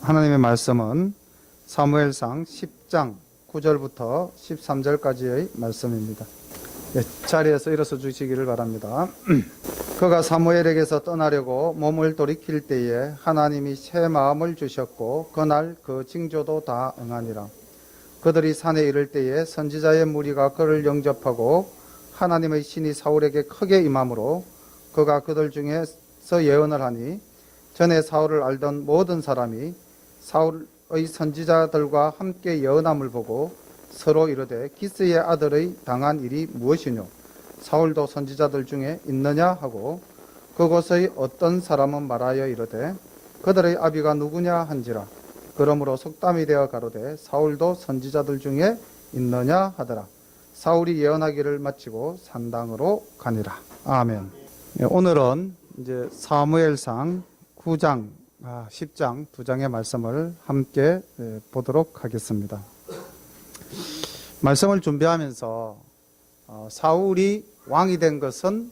하나님의 말씀은 사무엘상 10장 9절부터 13절까지의 말씀입니다. 자리에서 일어서 주시기를 바랍니다. 그가 사무엘에게서 떠나려고 몸을 돌이킬 때에 하나님이 새 마음을 주셨고 그날 그 징조도 다 응하니라. 그들이 산에 이를 때에 선지자의 무리가 그를 영접하고 하나님의 신이 사울에게 크게 임함으로 그가 그들 중에서 예언을 하니 전에 사울을 알던 모든 사람이 사울의 선지자들과 함께 예언함을 보고 서로 이르되 기스의 아들의 당한 일이 무엇이뇨? 사울도 선지자들 중에 있느냐 하고 그곳의 어떤 사람은 말하여 이르되 그들의 아비가 누구냐 한지라. 그러므로 속담이 되어 가로되 사울도 선지자들 중에 있느냐 하더라. 사울이 예언하기를 마치고 산당으로 가니라. 아멘. 오늘은 이제 사무엘상 9장, 10장 두 장의 말씀을 함께 보도록 하겠습니다. 말씀을 준비하면서 사울이 왕이 된 것은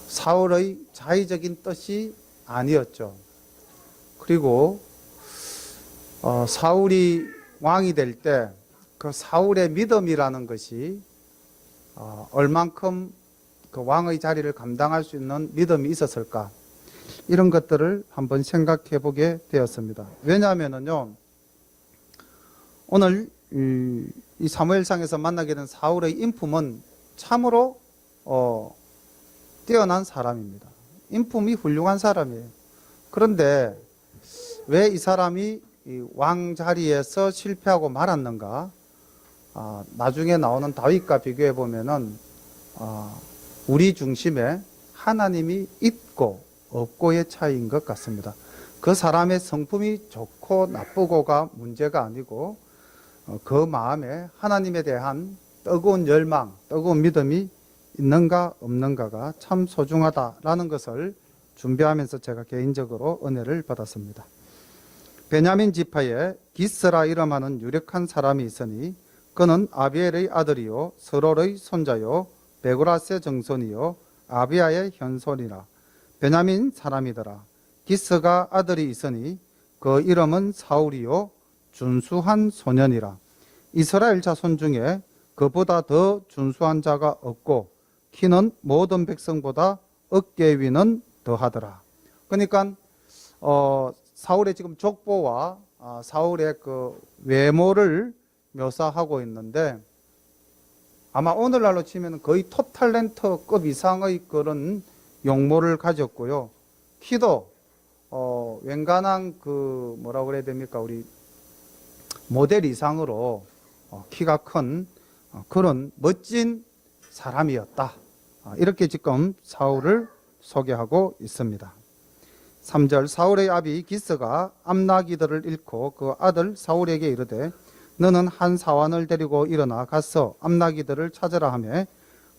사울의 자의적인 뜻이 아니었죠. 그리고 사울이 왕이 될 때 그 사울의 믿음이라는 것이 얼만큼 그 왕의 자리를 감당할 수 있는 믿음이 있었을까? 이런 것들을 한번 생각해 보게 되었습니다. 왜냐하면요, 오늘 이 사무엘상에서 만나게 된 사울의 인품은 참으로 뛰어난 사람입니다. 인품이 훌륭한 사람이에요. 그런데 왜 이 사람이 이 왕 자리에서 실패하고 말았는가? 나중에 나오는 다윗과 비교해 보면은 우리 중심에 하나님이 있고 없고의 차이인 것 같습니다. 그 사람의 성품이 좋고 나쁘고가 문제가 아니고 그 마음에 하나님에 대한 뜨거운 열망, 뜨거운 믿음이 있는가 없는가가 참 소중하다라는 것을 준비하면서 제가 개인적으로 은혜를 받았습니다. 베냐민 지파에 기스라 이름하는 유력한 사람이 있으니 그는 아비엘의 아들이요 스롤의 손자요 베고라스의 정손이요 아비야의 현손이라. 베냐민 사람이더라. 기스가 아들이 있으니 그 이름은 사울이요 준수한 소년이라. 이스라엘 자손 중에 그보다 더 준수한 자가 없고 키는 모든 백성보다 어깨 위는 더하더라. 그러니까 사울의 지금 족보와 사울의 그 외모를 묘사하고 있는데 아마 오늘날로 치면 거의 톱탤런트급 이상의 그런 용모를 가졌고요. 키도 웬간한 그 뭐라고 그래야 됩니까? 우리 모델 이상으로 키가 큰 그런 멋진 사람이었다. 이렇게 지금 사울을 소개하고 있습니다. 3절 사울의 아비 기스가 암나기들을 잃고 그 아들 사울에게 이르되 너는 한 사환을 데리고 일어나 가서 암나기들을 찾으라 하며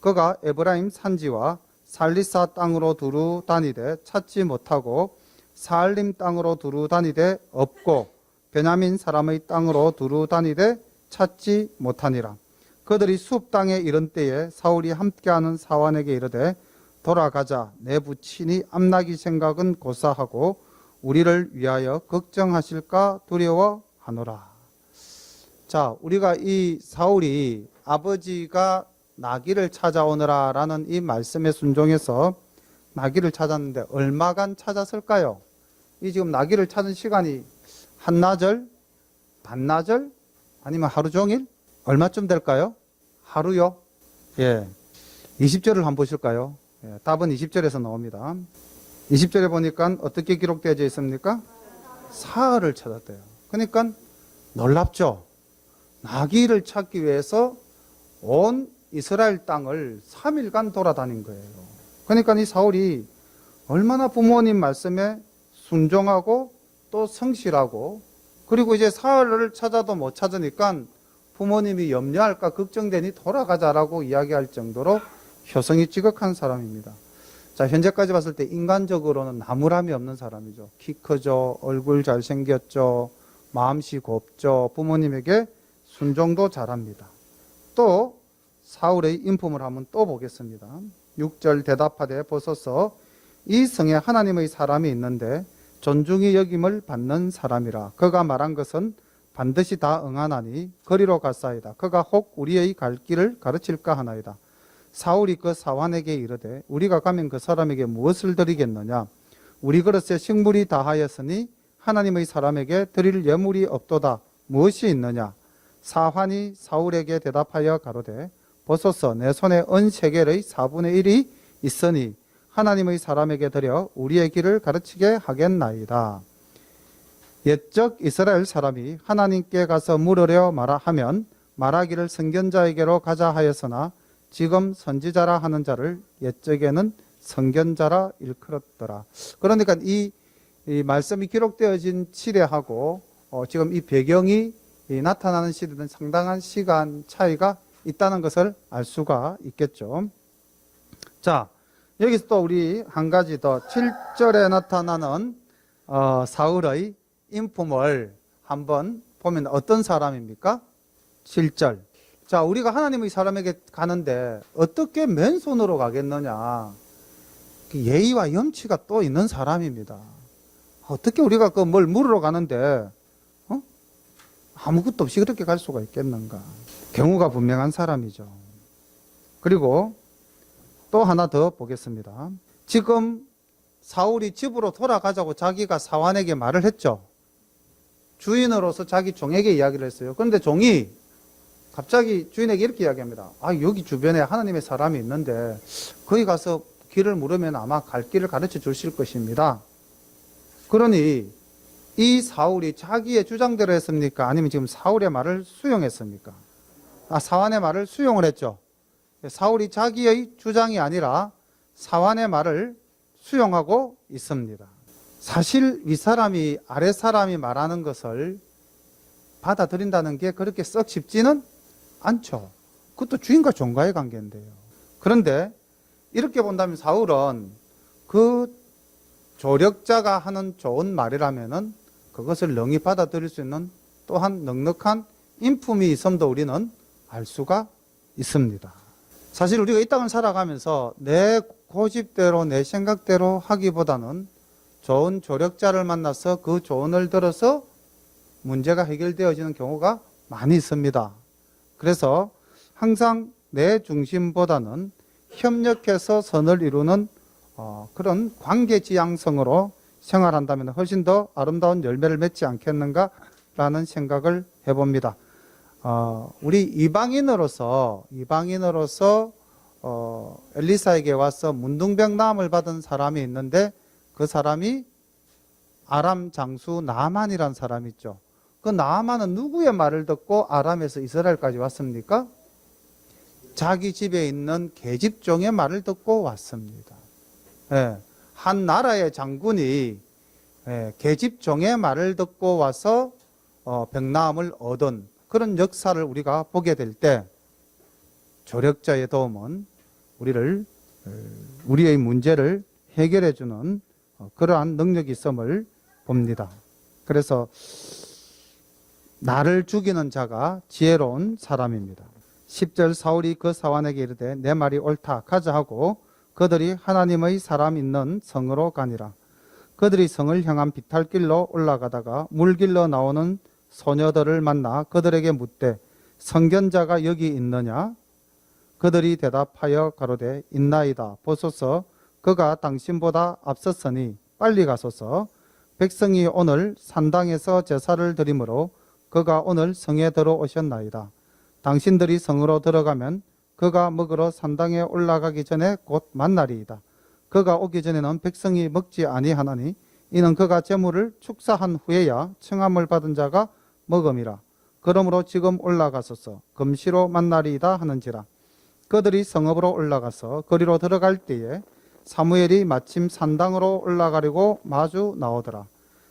그가 에브라임 산지와 살리사 땅으로 두루 다니되 찾지 못하고 사알림 땅으로 두루 다니되 없고 베냐민 사람의 땅으로 두루 다니되 찾지 못하니라. 그들이 숲 땅에 이른 때에 사울이 함께하는 사환에게 이르되 돌아가자. 내 부친이 암나기 생각은 고사하고 우리를 위하여 걱정하실까 두려워하노라. 자, 우리가 이 사울이 아버지가 나귀를 찾아오느라 라는 이 말씀에 순종해서 나귀를 찾았는데 얼마간 찾았을까요? 이 지금 나귀를 찾은 시간이 한나절, 반나절, 아니면 하루 종일? 얼마쯤 될까요? 하루요? 예. 20절을 한번 보실까요? 예, 답은 20절에서 나옵니다. 20절에 보니까 어떻게 기록되어 있습니까? 사흘을 찾았대요. 그러니까 놀랍죠? 나귀를 찾기 위해서 온 이스라엘 땅을 3일간 돌아다닌 거예요. 그러니까 이 사울이 얼마나 부모님 말씀에 순종하고 또 성실하고 그리고 이제 사흘을 찾아도 못 찾으니까 부모님이 염려할까 걱정되니 돌아가자라고 이야기할 정도로 효성이 지극한 사람입니다. 자, 현재까지 봤을 때 인간적으로는 나무람이 없는 사람이죠. 키 크죠, 얼굴 잘생겼죠, 마음씨 곱죠, 부모님에게 순종도 잘합니다. 또 사울의 인품을 한번 또 보겠습니다. 6절 대답하되 보소서 이 성에 하나님의 사람이 있는데 존중이 여김을 받는 사람이라. 그가 말한 것은 반드시 다 응하나니 거리로 갔사이다. 그가 혹 우리의 갈 길을 가르칠까 하나이다. 사울이 그 사환에게 이르되 우리가 가면 그 사람에게 무엇을 드리겠느냐? 우리 그릇에 식물이 다하였으니 하나님의 사람에게 드릴 예물이 없도다. 무엇이 있느냐? 사환이 사울에게 대답하여 가로되 보소서 내 손에 은 세겔의 4분의 1이 있으니 하나님의 사람에게 드려 우리의 길을 가르치게 하겠나이다. 옛적 이스라엘 사람이 하나님께 가서 물으려 하면 말하기를 선견자에게로 가자 하였으나 지금 선지자라 하는 자를 옛적에는 선견자라 일컬었더라. 그러니까 이 말씀이 기록되어진 시대하고 지금 이 배경이 나타나는 시대는 상당한 시간 차이가 있다는 것을 알 수가 있겠죠. 자, 여기서 또 우리 한 가지 더 7절에 나타나는 사울의 인품을 한번 보면 어떤 사람입니까? 7절. 자, 우리가 하나님의 사람에게 가는데 어떻게 맨손으로 가겠느냐? 예의와 염치가 또 있는 사람입니다. 어떻게 우리가 그 뭘 물으러 가는데 아무것도 없이 그렇게 갈 수가 있겠는가? 경우가 분명한 사람이죠. 그리고 또 하나 더 보겠습니다. 지금 사울이 집으로 돌아가자고 자기가 사환에게 말을 했죠. 주인으로서 자기 종에게 이야기를 했어요. 그런데 종이 갑자기 주인에게 이렇게 이야기합니다. 여기 주변에 하나님의 사람이 있는데 거기 가서 길을 물으면 아마 갈 길을 가르쳐 주실 것입니다. 그러니 이 사울이 자기의 주장대로 했습니까? 아니면 지금 사울의 말을 수용했습니까? 사환의 말을 수용을 했죠. 사울이 자기의 주장이 아니라 사환의 말을 수용하고 있습니다. 사실 윗사람이 아랫사람이 말하는 것을 받아들인다는 게 그렇게 썩 쉽지는 않죠. 그것도 주인과 종과의 관계인데요. 그런데 이렇게 본다면 사울은 그 조력자가 하는 좋은 말이라면은 그것을 능히 받아들일 수 있는 또한 넉넉한 인품이 있음도 우리는 알 수가 있습니다. 사실 우리가 이 땅을 살아가면서 내 고집대로 내 생각대로 하기보다는 좋은 조력자를 만나서 그 조언을 들어서 문제가 해결되어지는 경우가 많이 있습니다. 그래서 항상 내 중심보다는 협력해서 선을 이루는 그런 관계지향성으로 생활한다면 훨씬 더 아름다운 열매를 맺지 않겠는가라는 생각을 해봅니다. 우리 이방인으로서 엘리사에게 와서 문둥병남을 받은 사람이 있는데 그 사람이 아람 장수 나아만이라는 사람이 있죠. 그 나아만은 누구의 말을 듣고 아람에서 이스라엘까지 왔습니까? 자기 집에 있는 계집종의 말을 듣고 왔습니다. 한 나라의 장군이 계집종의 말을 듣고 와서 병나음을 얻은 그런 역사를 우리가 보게 될 때 조력자의 도움은 우리의 문제를 해결해 주는 그러한 능력이 있음을 봅니다. 그래서 나를 죽이는 자가 지혜로운 사람입니다. 10절 사울이 그 사환에게 이르되 내 말이 옳다 가자 하고 그들이 하나님의 사람 있는 성으로 가니라. 그들이 성을 향한 비탈길로 올라가다가 물길로 나오는 소녀들을 만나 그들에게 묻되 선견자가 여기 있느냐? 그들이 대답하여 가로되 있나이다. 보소서 그가 당신보다 앞섰으니 빨리 가소서. 백성이 오늘 산당에서 제사를 드리므로 그가 오늘 성에 들어오셨나이다. 당신들이 성으로 들어가면 그가 먹으러 산당에 올라가기 전에 곧 만나리이다. 그가 오기 전에는 백성이 먹지 아니하나니 이는 그가 제물을 축사한 후에야 청함을 받은 자가 먹음이라. 그러므로 지금 올라가소서 금시로 만나리이다 하는지라. 그들이 성읍으로 올라가서 거리로 들어갈 때에 사무엘이 마침 산당으로 올라가려고 마주 나오더라.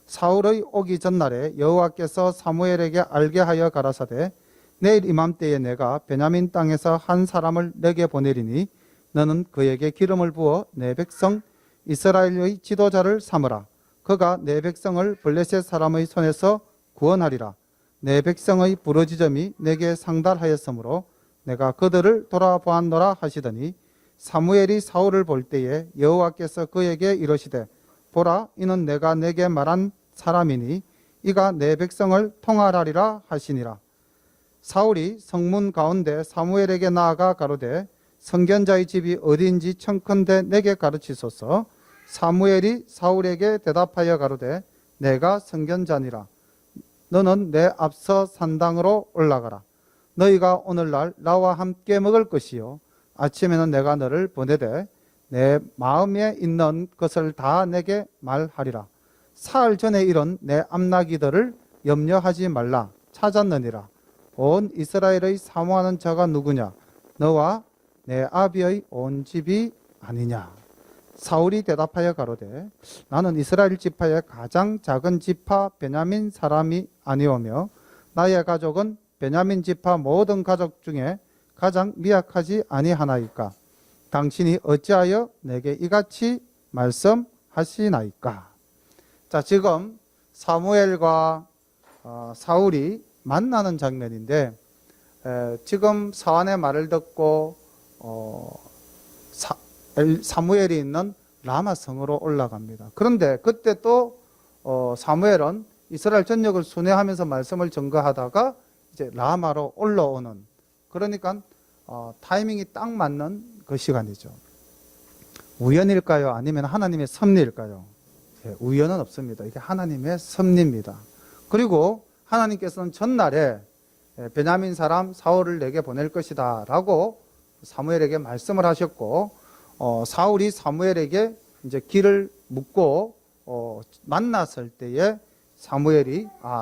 사울의 오기 전날에 여호와께서 사무엘에게 알게 하여 가라사대 내일 이맘때에 내가 베냐민 땅에서 한 사람을 내게 보내리니 너는 그에게 기름을 부어 내 백성 이스라엘의 지도자를 삼으라. 그가 내 백성을 블레셋 사람의 손에서 구원하리라. 내 백성의 부르짖음이 내게 상달하였으므로 내가 그들을 돌아보았노라 하시더니 사무엘이 사울을 볼 때에 여호와께서 그에게 이르시되 보라, 이는 내가 내게 말한 사람이니 이가 내 백성을 통할하리라 하시니라. 사울이 성문 가운데 사무엘에게 나아가 가로되 선견자의 집이 어디인지 청컨대 내게 가르치소서. 사무엘이 사울에게 대답하여 가로되 내가 선견자니라. 너는 내 앞서 산당으로 올라가라. 너희가 오늘날 나와 함께 먹을 것이요 아침에는 내가 너를 보내되 내 마음에 있는 것을 다 내게 말하리라. 사흘 전에 이런 내 암나기들을 염려하지 말라. 찾았느니라. 온 이스라엘의 사모하는 자가 누구냐? 너와 내 아비의 온 집이 아니냐? 사울이 대답하여 가로되 나는 이스라엘 지파의 가장 작은 지파 베냐민 사람이 아니오며 나의 가족은 베냐민 지파 모든 가족 중에 가장 미약하지 아니하나이까? 당신이 어찌하여 내게 이같이 말씀하시나이까? 자, 지금 사무엘과 사울이 만나는 장면인데 지금 사환의 말을 듣고 사무엘이 있는 라마 성으로 올라갑니다. 그런데 그때 또 사무엘은 이스라엘 전역을 순회하면서 말씀을 전거하다가 이제 라마로 올라오는, 그러니까 타이밍이 딱 맞는 그 시간이죠. 우연일까요? 아니면 하나님의 섭리일까요? 우연은 없습니다. 이게 하나님의 섭리입니다. 그리고 하나님께서는 전날에 베냐민 사람 사울을 내게 보낼 것이다 라고 사무엘에게 말씀을 하셨고, 사울이 사무엘에게 이제 길을 묻고 만났을 때에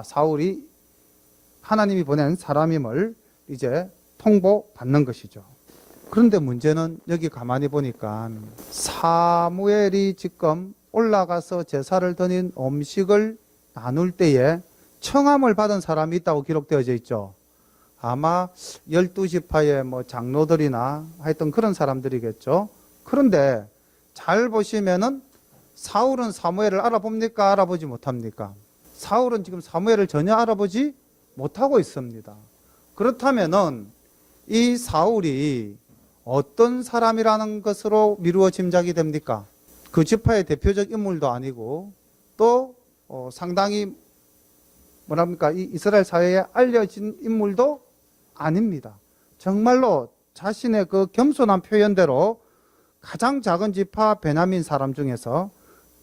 사울이 하나님이 보낸 사람임을 이제 통보받는 것이죠. 그런데 문제는 여기 가만히 보니까 사무엘이 지금 올라가서 제사를 드린 음식을 나눌 때에 청함을 받은 사람이 있다고 기록되어져 있죠. 아마 12지파의 뭐 장로들이나 하여튼 그런 사람들이겠죠. 그런데 잘 보시면은 사울은 사무엘을 알아봅니까? 알아보지 못합니까? 사울은 지금 사무엘을 전혀 알아보지 못하고 있습니다. 그렇다면은 이 사울이 어떤 사람이라는 것으로 미루어 짐작이 됩니까? 그 지파의 대표적 인물도 아니고 또 상당히 이 이스라엘 사회에 알려진 인물도 아닙니다. 정말로 자신의 그 겸손한 표현대로 가장 작은 지파 베냐민 사람 중에서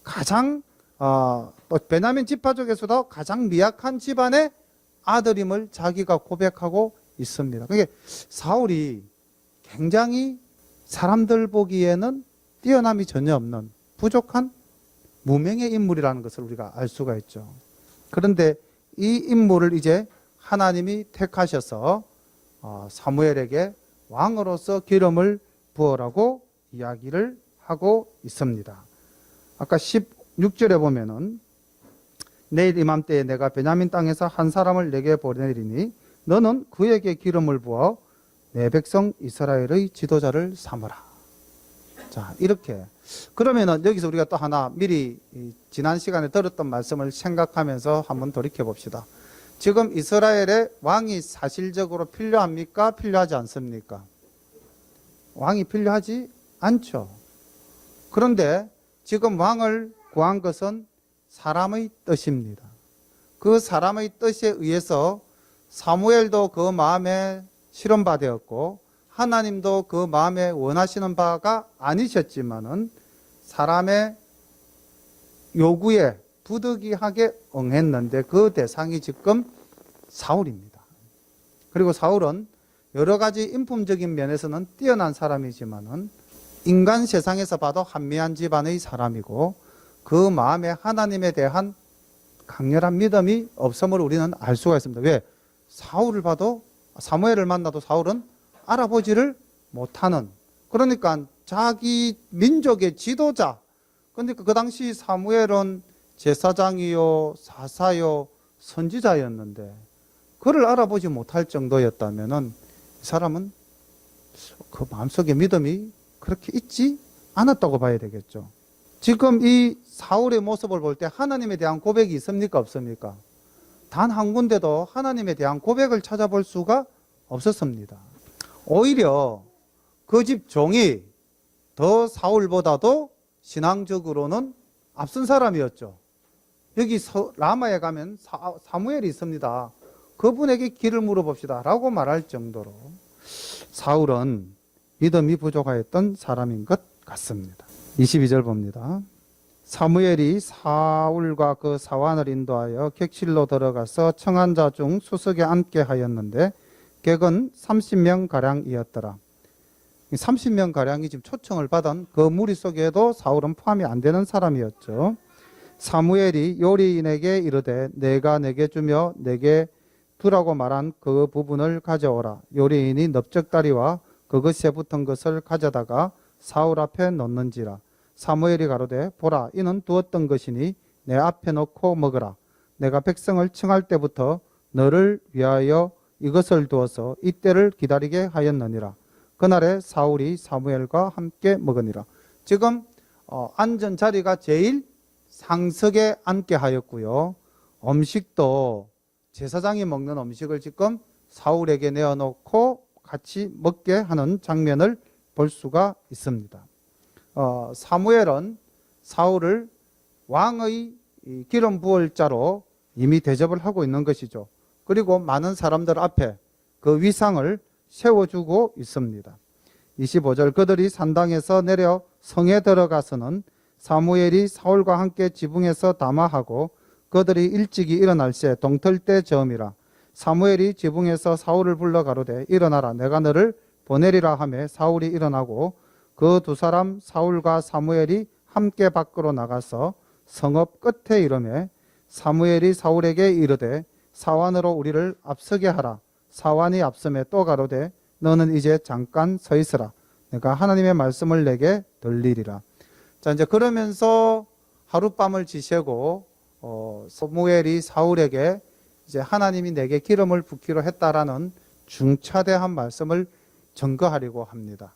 가장 또 베냐민 지파 중에서도 가장 미약한 집안의 아들임을 자기가 고백하고 있습니다. 그게 사울이 굉장히 사람들 보기에는 뛰어남이 전혀 없는 부족한 무명의 인물이라는 것을 우리가 알 수가 있죠. 그런데 이 인물을 이제 하나님이 택하셔서 사무엘에게 왕으로서 기름을 부으라고 이야기를 하고 있습니다. 아까 16절에 보면은 내일 이맘때에 내가 베냐민 땅에서 한 사람을 내게 보내리니 너는 그에게 기름을 부어 내 백성 이스라엘의 지도자를 삼으라. 자, 이렇게 그러면은 여기서 우리가 또 하나 미리 지난 시간에 들었던 말씀을 생각하면서 한번 돌이켜 봅시다. 지금 이스라엘에 왕이 사실적으로 필요합니까? 필요하지 않습니까? 왕이 필요하지 않죠. 그런데 지금 왕을 구한 것은 사람의 뜻입니다. 그 사람의 뜻에 의해서 사무엘도 그 마음에 실현바되었고 하나님도 그 마음에 원하시는 바가 아니셨지만은 사람의 요구에 부득이하게 응했는데 그 대상이 지금 사울입니다. 그리고 사울은 여러 가지 인품적인 면에서는 뛰어난 사람이지만은 인간 세상에서 봐도 한미한 집안의 사람이고 그 마음에 하나님에 대한 강렬한 믿음이 없음을 우리는 알 수가 있습니다. 왜? 사울을 봐도 사무엘을 만나도 사울은 알아보지를 못하는, 그러니까 자기 민족의 지도자, 그러니까 그 당시 사무엘은 제사장이요 사사요 선지자였는데 그를 알아보지 못할 정도였다면은 이 사람은 그 마음속에 믿음이 그렇게 있지 않았다고 봐야 되겠죠. 지금 이 사울의 모습을 볼 때 하나님에 대한 고백이 있습니까? 없습니까? 단 한 군데도 하나님에 대한 고백을 찾아볼 수가 없었습니다. 오히려 그 집 종이 더 사울보다도 신앙적으로는 앞선 사람이었죠. 여기 라마에 가면 사무엘이 있습니다. 그분에게 길을 물어봅시다 라고 말할 정도로 사울은 믿음이 부족하였던 사람인 것 같습니다. 22절 봅니다. 사무엘이 사울과 그 사환을 인도하여 객실로 들어가서 청한 자 중 수석에 앉게 하였는데 객은 30명가량이었더라. 30명가량이 지금 초청을 받은 그 무리 속에도 사울은 포함이 안 되는 사람이었죠. 사무엘이 요리인에게 이르되 내가 내게 주며 내게 두라고 말한 그 부분을 가져오라. 요리인이 넓적다리와 그것에 붙은 것을 가져다가 사울 앞에 놓는지라. 사무엘이 가로되 보라 이는 두었던 것이니 내 앞에 놓고 먹으라. 내가 백성을 칭할 때부터 너를 위하여 이것을 두어서 이때를 기다리게 하였느니라. 그날에 사울이 사무엘과 함께 먹으니라. 지금 앉은 자리가 제일 상석에 앉게 하였고요. 음식도 제사장이 먹는 음식을 지금 사울에게 내어놓고 같이 먹게 하는 장면을 볼 수가 있습니다. 사무엘은 사울을 왕의 기름 부을 자로 이미 대접을 하고 있는 것이죠. 그리고 많은 사람들 앞에 그 위상을 세워주고 있습니다. 25절 그들이 산당에서 내려 성에 들어가서는 사무엘이 사울과 함께 지붕에서 담화하고 그들이 일찍이 일어날새 동틀 때 저음이라. 사무엘이 지붕에서 사울을 불러 가로되 일어나라 내가 너를 보내리라 하매 사울이 일어나고 그 두 사람 사울과 사무엘이 함께 밖으로 나가서 성읍 끝에 이르매 사무엘이 사울에게 이르되 사완으로 우리를 앞서게 하라. 사완이 앞섬에 또 가로되 너는 이제 잠깐 서 있으라. 내가 하나님의 말씀을 내게 들리리라. 자, 이제 그러면서 하룻밤을 지새고 사무엘이 사울에게 이제 하나님이 내게 기름을 붓기로 했다라는 중차대한 말씀을 증거하려고 합니다.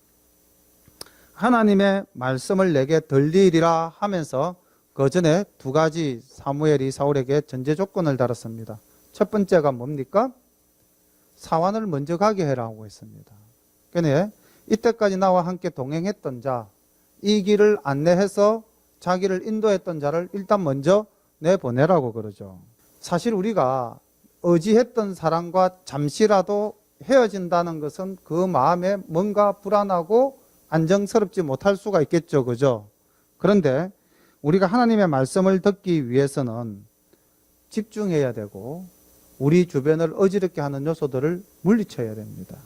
하나님의 말씀을 내게 들리리라 하면서 그 전에 두 가지 사무엘이 사울에게 전제 조건을 달았습니다. 첫 번째가 뭡니까? 사완을 먼저 가게 해라고 했습니다. 그러니 이때까지 나와 함께 동행했던 자, 이 길을 안내해서 자기를 인도했던 자를 일단 먼저 내보내라고 그러죠. 사실 우리가 의지했던 사람과 잠시라도 헤어진다는 것은 그 마음에 뭔가 불안하고 안정스럽지 못할 수가 있겠죠. 그죠? 그런데 우리가 하나님의 말씀을 듣기 위해서는 집중해야 되고 우리 주변을 어지럽게 하는 요소들을 물리쳐야 됩니다.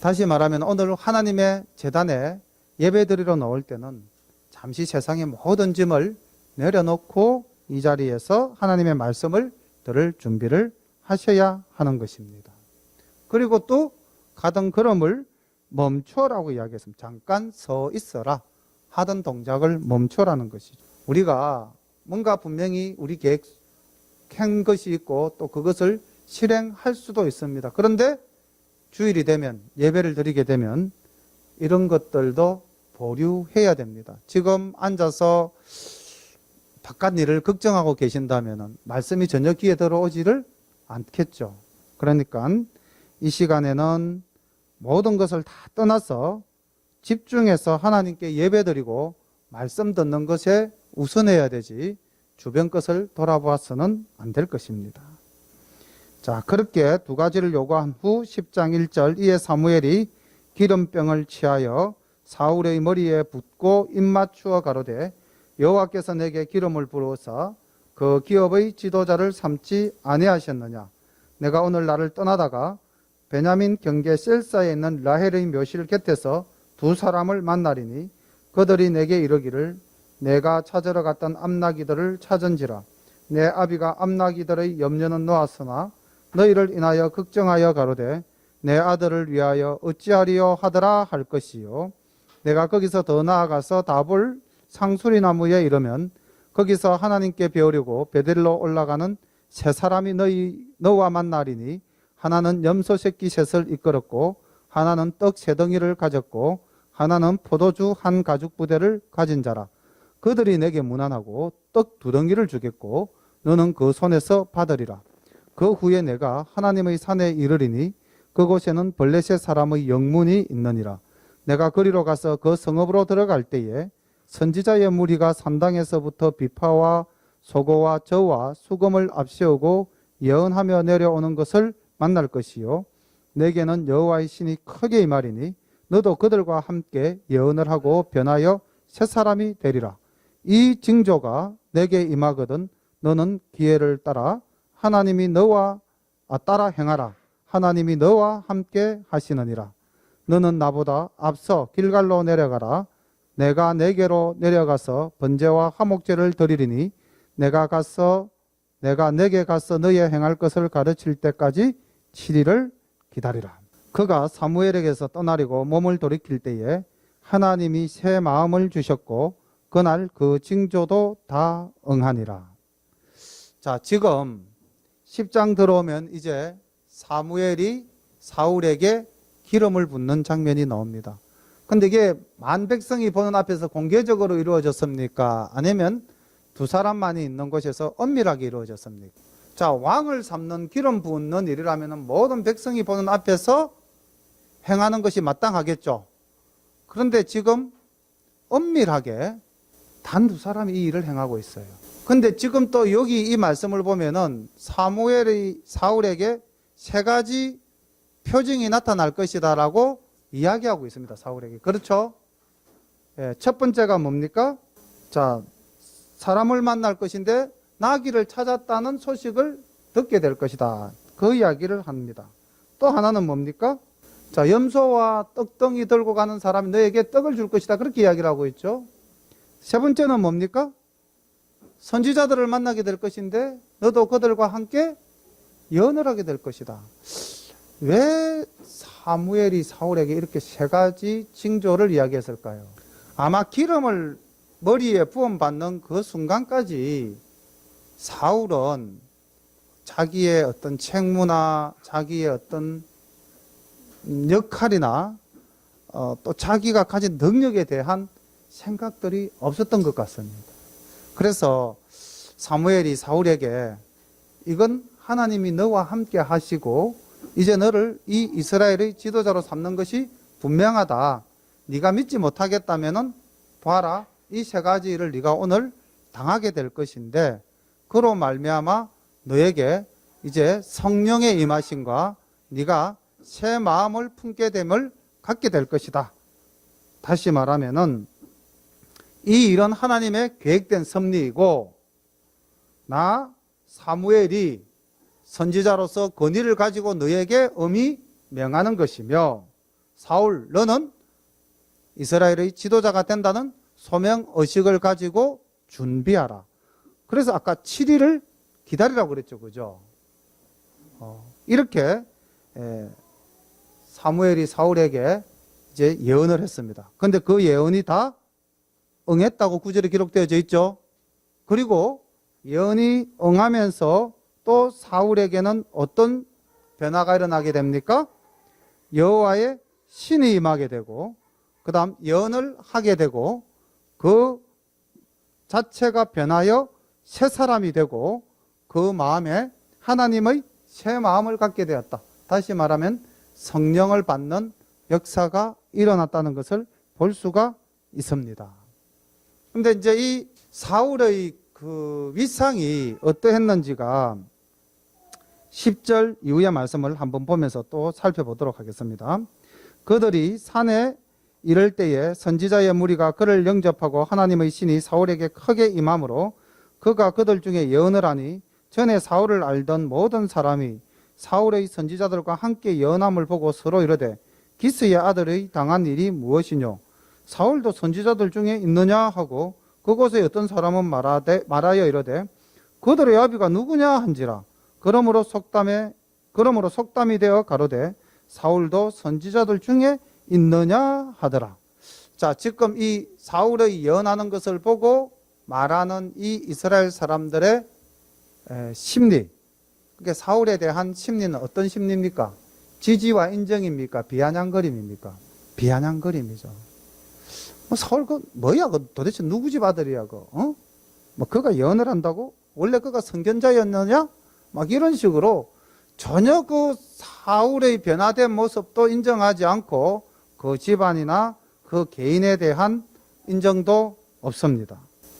다시 말하면 오늘 하나님의 제단에 예배드리러 나올 때는 잠시 세상의 모든 짐을 내려놓고 이 자리에서 하나님의 말씀을 들을 준비를 하셔야 하는 것입니다. 그리고 또 가던 걸음을 멈춰라고 이야기했습니다. 잠깐 서 있어라. 하던 동작을 멈춰라는 것이죠. 우리가 뭔가 분명히 우리 계획한 것이 있고 또 그것을 실행할 수도 있습니다. 그런데 주일이 되면 예배를 드리게 되면 이런 것들도 보류해야 됩니다. 지금 앉아서 바깥 일을 걱정하고 계신다면 말씀이 전혀 귀에 들어오지를 않겠죠. 그러니까 이 시간에는 모든 것을 다 떠나서 집중해서 하나님께 예배드리고 말씀 듣는 것에 우선해야 되지 주변 것을 돌아보아서는 안 될 것입니다. 자, 그렇게 두 가지를 요구한 후 10장 1절 이에 사무엘이 기름병을 취하여 사울의 머리에 붓고 입맞추어 가로되 여호와께서 내게 기름을 부어서 그 기업의 지도자를 삼지 아니하셨느냐. 내가 오늘 나를 떠나다가 베냐민 경계 셀사에 있는 라헬의 묘실 곁에서 두 사람을 만나리니 그들이 내게 이르기를 내가 찾으러 갔던 암나기들을 찾은지라. 내 아비가 암나기들의 염려는 놓았으나 너희를 인하여 걱정하여 가로되 내 아들을 위하여 어찌하리요 하더라 할 것이요. 내가 거기서 더 나아가서 다볼 상수리 나무에 이르면 거기서 하나님께 배우려고 베델로 올라가는 세 사람이 너와 만나리니 하나는 염소 새끼 셋을 이끌었고 하나는 떡 세 덩이를 가졌고 하나는 포도주 한 가죽 부대를 가진 자라. 그들이 내게 문안하고 떡 두 덩이를 주겠고 너는 그 손에서 받으리라. 그 후에 내가 하나님의 산에 이르리니 그곳에는 블레셋 사람의 영문이 있느니라. 내가 그리로 가서 그 성읍으로 들어갈 때에 선지자의 무리가 산당에서부터 비파와 소고와 저와 수금을 앞세우고 예언하며 내려오는 것을 만날 것이요 내게는 여호와의 신이 크게 임하리니 너도 그들과 함께 예언을 하고 변하여 새 사람이 되리라. 이 징조가 내게 임하거든 너는 기회를 따라 하나님이 따라 행하라. 하나님이 너와 함께 하시느니라. 너는 나보다 앞서 길갈로 내려가라. 내가 내게로 내려가서 번제와 화목제를 드리리니 내가 내게 가서 너의 행할 것을 가르칠 때까지 7일을 기다리라. 그가 사무엘에게서 떠나려고 몸을 돌이킬 때에 하나님이 새 마음을 주셨고 그날 그 징조도 다 응하니라. 자, 지금 10장 들어오면 이제 사무엘이 사울에게 기름을 붓는 장면이 나옵니다. 근데 이게 만 백성이 보는 앞에서 공개적으로 이루어졌습니까? 아니면 두 사람만이 있는 곳에서 엄밀하게 이루어졌습니까? 자, 왕을 삼는 기름 붓는 일이라면 모든 백성이 보는 앞에서 행하는 것이 마땅하겠죠. 그런데 지금 엄밀하게 단 두 사람이 이 일을 행하고 있어요. 근데 지금 또 여기 이 말씀을 보면은 사무엘이 사울에게 세 가지 표징이 나타날 것이다 라고 이야기하고 있습니다. 사울에게. 그렇죠? 예, 첫 번째가 뭡니까? 자, 사람을 만날 것인데 나귀를 찾았다는 소식을 듣게 될 것이다. 그 이야기를 합니다. 또 하나는 뭡니까? 자, 염소와 떡덩이 들고 가는 사람이 너에게 떡을 줄 것이다. 그렇게 이야기를 하고 있죠. 세 번째는 뭡니까? 선지자들을 만나게 될 것인데 너도 그들과 함께 예언을 하게 될 것이다. 왜 사무엘이 사울에게 이렇게 세 가지 징조를 이야기했을까요? 아마 기름을 머리에 부음받는 그 순간까지 사울은 자기의 어떤 책무나 자기의 어떤 역할이나 또 자기가 가진 능력에 대한 생각들이 없었던 것 같습니다. 그래서 사무엘이 사울에게 이건 하나님이 너와 함께 하시고 이제 너를 이 이스라엘의 지도자로 삼는 것이 분명하다. 네가 믿지 못하겠다면은 봐라. 이 세 가지 일을 네가 오늘 당하게 될 것인데 그로 말미암아 너에게 이제 성령의 임하심과 네가 새 마음을 품게 됨을 갖게 될 것이다. 다시 말하면은 이 일은 하나님의 계획된 섭리이고 나 사무엘이 선지자로서 권위를 가지고 너에게 엄히 명하는 것이며 사울 너는 이스라엘의 지도자가 된다는 소명의식을 가지고 준비하라. 그래서 아까 7일을 기다리라고 그랬죠. 그죠? 이렇게 사무엘이 사울에게 이제 예언을 했습니다. 그런데 그 예언이 다 응했다고 구절에 기록되어져 있죠. 그리고 예언이 응하면서 또 사울에게는 어떤 변화가 일어나게 됩니까? 여호와의 신이 임하게 되고 그 다음 예언을 하게 되고 그 자체가 변하여 새 사람이 되고 그 마음에 하나님의 새 마음을 갖게 되었다. 다시 말하면 성령을 받는 역사가 일어났다는 것을 볼 수가 있습니다. 그런데 이제 이 사울의 그 위상이 어떠했는지가 10절 이후의 말씀을 한번 보면서 또 살펴보도록 하겠습니다. 그들이 산에 이를 때에 선지자의 무리가 그를 영접하고 하나님의 신이 사울에게 크게 임함으로 그가 그들 중에 예언을 하니 전에 사울을 알던 모든 사람이 사울의 선지자들과 함께 예언함을 보고 서로 이르되 기스의 아들의 당한 일이 무엇이뇨? 사울도 선지자들 중에 있느냐 하고 그곳에 어떤 사람은 말하여 이르되 그들의 아비가 누구냐 한지라. 그러므로 속담이 되어 가로되 사울도 선지자들 중에 있느냐 하더라. 자, 지금 이 사울의 예언하는 것을 보고 말하는 이 이스라엘 사람들의 심리, 그러니까 사울에 대한 심리는 어떤 심리입니까? 지지와 인정입니까? 비아냥거림입니까? 비아냥거림이죠. 사울 뭐야? 도대체 누구 집 아들이야? 그가 예언을 한다고? 원래 그가 선견자였느냐? 막 이런 식으로 전혀 그 사울의 변화된 모습도 인정하지 않고 그 집안이나 그 개인에 대한 인정도 없습니다.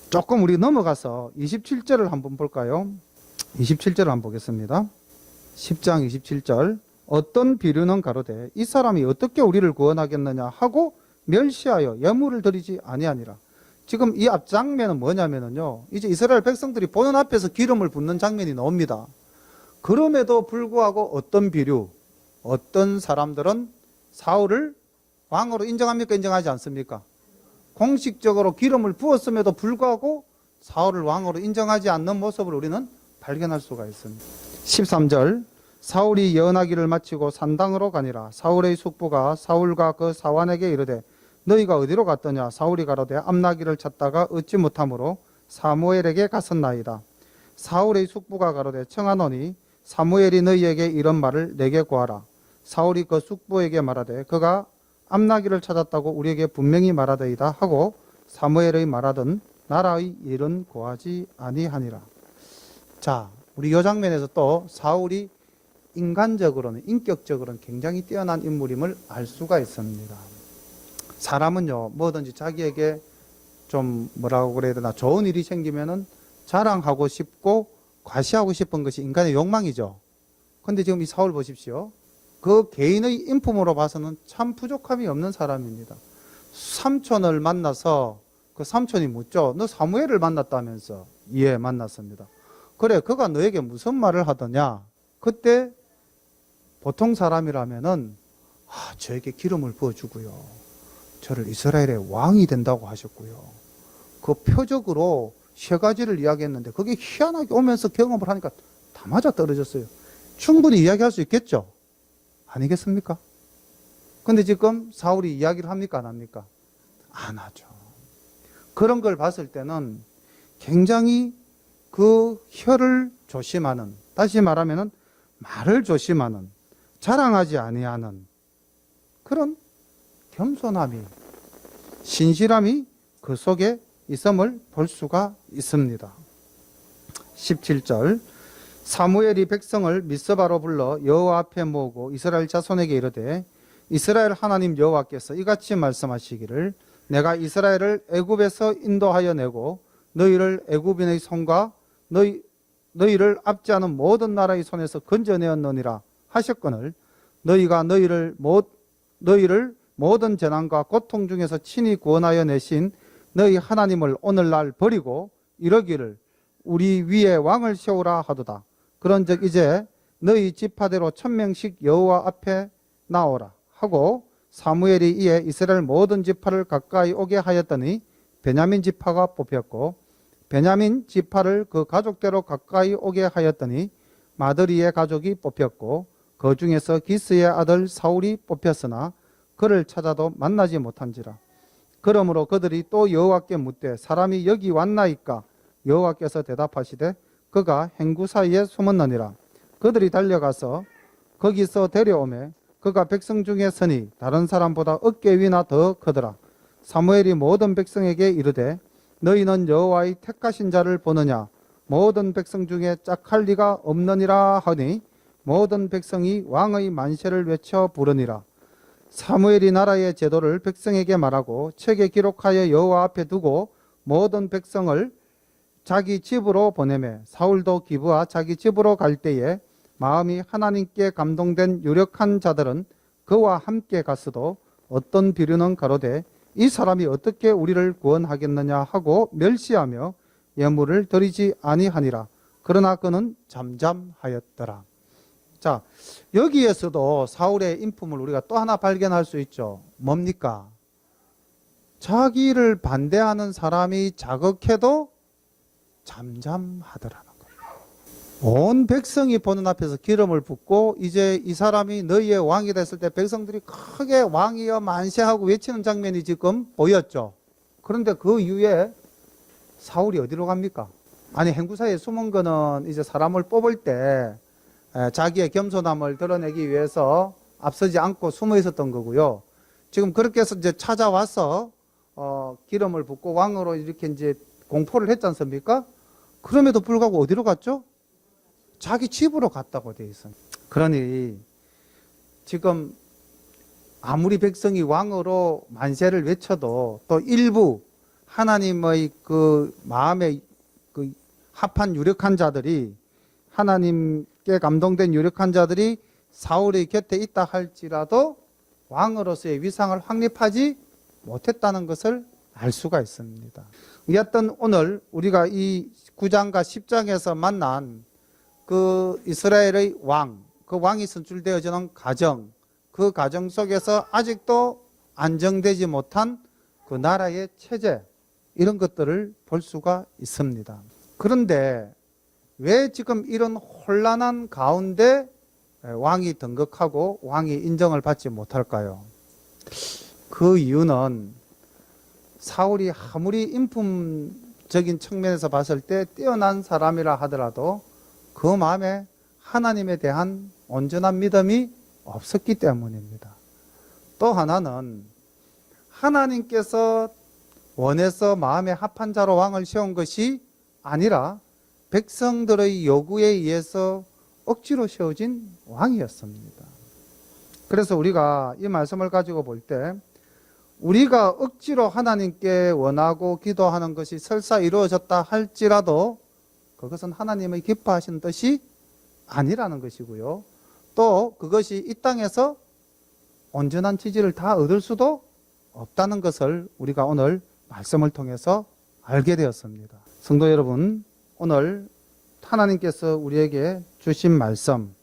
조금 우리 넘어가서 27절을 한번 볼까요? 27절을 한번 보겠습니다. 10장 27절. 어떤 비류는 가로되 이 사람이 어떻게 우리를 구원하겠느냐 하고 멸시하여 예물을 드리지 아니하니라. 지금 이 앞 장면은 뭐냐면요, 이제 이스라엘 백성들이 보는 앞에서 기름을 붓는 장면이 나옵니다. 그럼에도 불구하고 어떤 비류, 어떤 사람들은 사울을 왕으로 인정합니까? 인정하지 않습니까? 공식적으로 기름을 부었음에도 불구하고 사울을 왕으로 인정하지 않는 모습을 우리는 발견할 수가 있습니다. 13절. 사울이 예언하기를 마치고 산당으로 가니라. 사울의 숙부가 사울과 그 사환에게 이르되 너희가 어디로 갔더냐? 사울이 가로되 암나기를 찾다가 얻지 못하므로 사무엘에게 갔었나이다. 사울의 숙부가 가로되 청하노니 사무엘이 너희에게 이런 말을 내게 구하라. 사울이 그 숙부에게 말하되 그가 암나기를 찾았다고 우리에게 분명히 말하더이다 하고 사무엘의 말하던 나라의 일은 고하지 아니하니라. 자, 우리 이 장면에서 또 사울이 인간적으로는, 인격적으로는 굉장히 뛰어난 인물임을 알 수가 있습니다. 사람은요, 뭐든지 자기에게 좀 뭐라고 그래야 되나, 좋은 일이 생기면은 자랑하고 싶고 과시하고 싶은 것이 인간의 욕망이죠. 근데 지금 이 사울 보십시오. 그 개인의 인품으로 봐서는 참 부족함이 없는 사람입니다. 삼촌을 만나서 그 삼촌이 묻죠. 너 사무엘을 만났다면서? 예, 만났습니다. 그래, 그가 너에게 무슨 말을 하더냐? 그때 보통 사람이라면은 저에게 기름을 부어주고요, 저를 이스라엘의 왕이 된다고 하셨고요, 그 표적으로 세 가지를 이야기했는데 그게 희한하게 오면서 경험을 하니까 다 맞아 떨어졌어요. 충분히 이야기할 수 있겠죠? 아니겠습니까? 근데 지금 사울이 이야기를 합니까? 안 합니까? 안 하죠. 그런 걸 봤을 때는 굉장히 그 혀를 조심하는, 다시 말하면은 말을 조심하는, 자랑하지 아니하는 그런 겸손함이, 신실함이 그 속에 있음을 볼 수가 있습니다. 17절. 사무엘이 백성을 미스바로 불러 여호와 앞에 모으고 이스라엘 자손에게 이르되 이스라엘 하나님 여호와께서 이같이 말씀하시기를 내가 이스라엘을 애굽에서 인도하여 내고 너희를 애굽인의 손과 너희를 앞지 않은 모든 나라의 손에서 건져내었느니라 하셨거늘 너희가 너희를 모든 재난과 고통 중에서 친히 구원하여 내신 너희 하나님을 오늘날 버리고 이러기를 우리 위에 왕을 세우라 하도다. 그런즉 이제 너희 지파대로 1000명씩 여호와 앞에 나오라 하고 사무엘이 이에 이스라엘 모든 지파를 가까이 오게 하였더니 베냐민 지파가 뽑혔고 베냐민 지파를 그 가족대로 가까이 오게 하였더니 마드리의 가족이 뽑혔고 그 중에서 기스의 아들 사울이 뽑혔으나 그를 찾아도 만나지 못한지라. 그러므로 그들이 또 여호와께 묻되 사람이 여기 왔나이까? 여호와께서 대답하시되 그가 행구 사이에 숨었느니라. 그들이 달려가서 거기서 데려오매 그가 백성 중에 서니 다른 사람보다 어깨 위나 더 크더라. 사무엘이 모든 백성에게 이르되 너희는 여호와의 택하신 자를 보느냐? 모든 백성 중에 짝할 리가 없느니라 하니 모든 백성이 왕의 만세를 외쳐 부르니라. 사무엘이 나라의 제도를 백성에게 말하고 책에 기록하여 여호와 앞에 두고 모든 백성을 자기 집으로 보내매 사울도 기브아 자기 집으로 갈 때에 마음이 하나님께 감동된 유력한 자들은 그와 함께 갔어도 어떤 비류는 가로되 이 사람이 어떻게 우리를 구원하겠느냐 하고 멸시하며 예물을 드리지 아니하니라. 그러나 그는 잠잠하였더라. 자, 여기에서도 사울의 인품을 우리가 또 하나 발견할 수 있죠. 뭡니까? 자기를 반대하는 사람이 자극해도 잠잠하더라는 거예요. 온 백성이 보는 앞에서 기름을 붓고 이제 이 사람이 너희의 왕이 됐을 때 백성들이 크게 왕이여 만세하고 외치는 장면이 지금 보였죠. 그런데 그 이후에 사울이 어디로 갑니까? 아니, 행구사에 숨은 거는 이제 사람을 뽑을 때 자기의 겸손함을 드러내기 위해서 앞서지 않고 숨어 있었던 거고요. 지금 그렇게 해서 이제 찾아와서 기름을 붓고 왕으로 이렇게 이제 공포를 했지 않습니까? 그럼에도 불구하고 어디로 갔죠? 자기 집으로 갔다고 돼 있습니다. 그러니 지금 아무리 백성이 왕으로 만세를 외쳐도 또 일부 하나님의 그 마음에 그 합한 유력한 자들이, 하나님께 감동된 유력한 자들이 사울의 곁에 있다 할지라도 왕으로서의 위상을 확립하지 못했다는 것을 알 수가 있습니다. 여하튼 오늘 우리가 이 9장과 10장에서 만난 그 이스라엘의 왕, 그 왕이 선출되어지는 가정, 그 가정 속에서 아직도 안정되지 못한 그 나라의 체제, 이런 것들을 볼 수가 있습니다. 그런데 왜 지금 이런 혼란한 가운데 왕이 등극하고 왕이 인정을 받지 못할까요? 그 이유는 사울이 아무리 인품적인 측면에서 봤을 때 뛰어난 사람이라 하더라도 그 마음에 하나님에 대한 온전한 믿음이 없었기 때문입니다. 또 하나는 하나님께서 원해서 마음에 합한 자로 왕을 세운 것이 아니라 백성들의 요구에 의해서 억지로 세워진 왕이었습니다. 그래서 우리가 이 말씀을 가지고 볼 때 우리가 억지로 하나님께 원하고 기도하는 것이 설사 이루어졌다 할지라도 그것은 하나님의 기뻐하시는 뜻이 아니라는 것이고요. 또 그것이 이 땅에서 온전한 지지를 다 얻을 수도 없다는 것을 우리가 오늘 말씀을 통해서 알게 되었습니다. 성도 여러분, 오늘 하나님께서 우리에게 주신 말씀,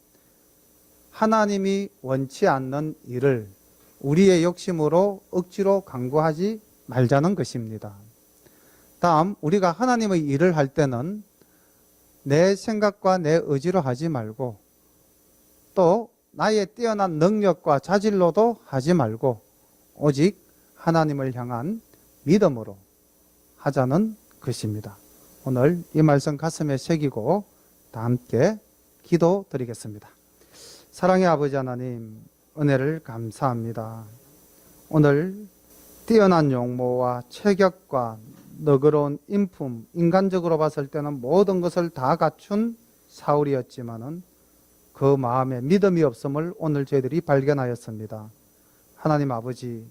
하나님이 원치 않는 일을 우리의 욕심으로 억지로 강구하지 말자는 것입니다. 다음, 우리가 하나님의 일을 할 때는 내 생각과 내 의지로 하지 말고 또 나의 뛰어난 능력과 자질로도 하지 말고 오직 하나님을 향한 믿음으로 하자는 것입니다. 오늘 이 말씀 가슴에 새기고 다 함께 기도 드리겠습니다. 사랑의 아버지 하나님, 은혜를 감사합니다. 오늘 뛰어난 용모와 체격과 너그러운 인품, 인간적으로 봤을 때는 모든 것을 다 갖춘 사울이었지만은 그 마음에 믿음이 없음을 오늘 저희들이 발견하였습니다. 하나님 아버지,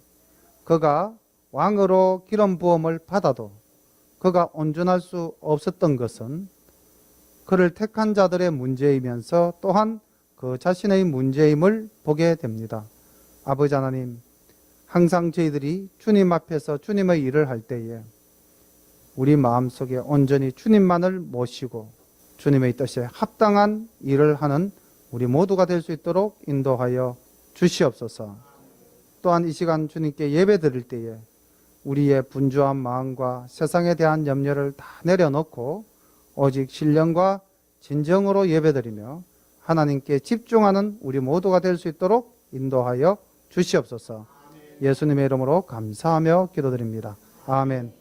그가 왕으로 기름 부음을 받아도 그가 온전할 수 없었던 것은 그를 택한 자들의 문제이면서 또한 그 자신의 문제임을 보게 됩니다. 아버지 하나님, 항상 저희들이 주님 앞에서 주님의 일을 할 때에 우리 마음속에 온전히 주님만을 모시고 주님의 뜻에 합당한 일을 하는 우리 모두가 될 수 있도록 인도하여 주시옵소서. 또한 이 시간 주님께 예배 드릴 때에 우리의 분주한 마음과 세상에 대한 염려를 다 내려놓고 오직 신령과 진정으로 예배드리며 하나님께 집중하는 우리 모두가 될 수 있도록 인도하여 주시옵소서. 예수님의 이름으로 감사하며 기도드립니다. 아멘.